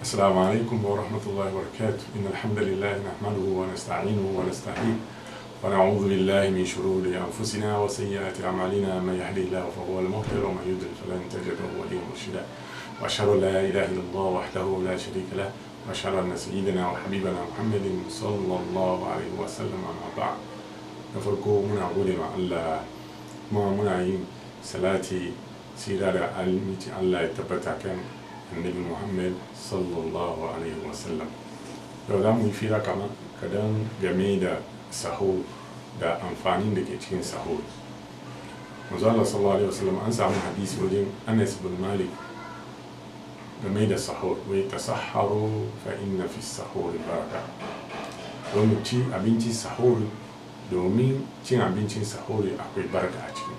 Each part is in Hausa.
السلام عليكم ورحمة الله وبركاته. إن الحمد لله نحمده ونستعينه ونستهديه ونعوذ بالله من شرور أنفسنا وسيئات أعمالنا. من يهده الله فهو المهتد ومن يضلل فلن تجد له وليا مرشدا. وأشهد أن لا إله إلا الله وحده لا شريك له وأشهد أن سيدنا وحبيبنا محمد صلى الله عليه وسلم. أما بعد. Na farko muna gode ma Allah kuma muna yin salati sira da almiti Allah ya tabbata kan annabi Muhammad sallallahu alaihi wasallam. Yau za mu yi fira kadan game da sahur da amfanin da ke cikin sahur. Manzo Allah sallallahu alaihi wasallam an samu hadisi wajen Anas bin Malik game da sahur, wai tasahharu fa inna fi sahur baraka. Don mu ci abinci sahur, domin cin abincin sahuri akwai barka a ciki.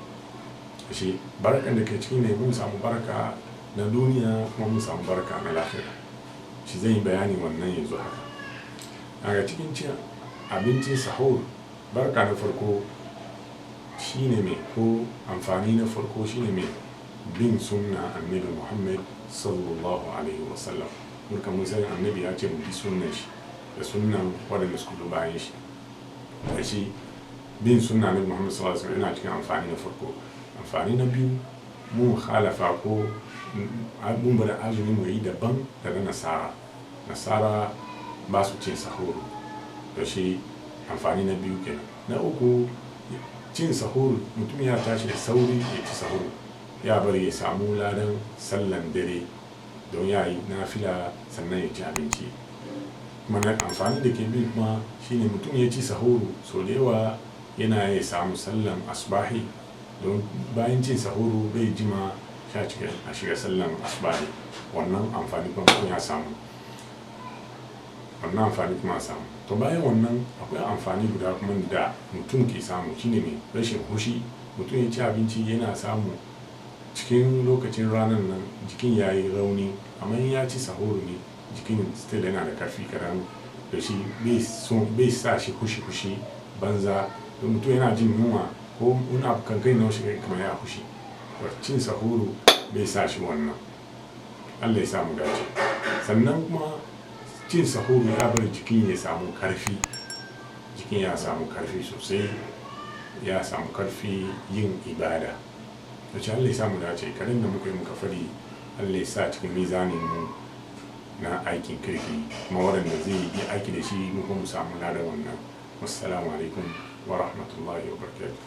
Shi barkan da ke ciki ne mun samu barka na duniya kuma mun samu barka na lafiya. Shi zai yi bayani wannan yanzu haka. Daga cikin cin abincin sahur, barka na farko shine mai, ko amfani na farko shine mai bin sunna annabi Muhammad sallallahu alaihi wasallam. Muka mun san annabi ya ce mu bi sunnan shi da sunnan waɗanda suka zo bayan shi. Da shi bin sunna na Muhammad sallallahu alaihi wasallam yana cikin amfani na farko. Amfani na biyu, mu halafa ko mun bada azumi mu yi daban da na nasara ba su cin sahuru. Da shi amfani na biyu kenan. Na uku, cin sahuru, mutum ya tashi da sauri ya ci sahuru, ya bari ya samu ladan sallan dare don ya yi nafila sannan ya ci abinci. Mana amfani da ke bi kuma shine mutum ya ci sahuru, so da yawa yana ya samu sallan asbahi, don bayan cin sahuru bai jima a shiga sallan asbahi. Wannan amfani kuma ya samu. To bayan wannan akwai amfani guda kuma da mutum ke samu, shine mai rashin hushi. Mutum ya ci abinci yana samu cikin lokacin ranar nan jikin ya yi rauni, amma in ya ci sahuru ne jikin still yana da karfi kadan, da shi bai sa shi hushi banza. Don mutum yana jin yunwa ko wani abu kankan na shi kamar ya hushi, cin sahuru bai sa shi wannan. Allah ya samu dace. Sannan kuma cin sahuru ya bar jikin ya samu karfi, jikin ya samu karfi sosai, ya samu karfi yin ibada. Wace Allah ya samu dace. Kadan da muka fadi, Allah ya sa cikin mizanin mu na aikin kirki, kuma waɗanda zai yi aiki da shi mu kuma samu ladan wannan. Wassalamu alaikum wa rahmatullahi wa barakatuh.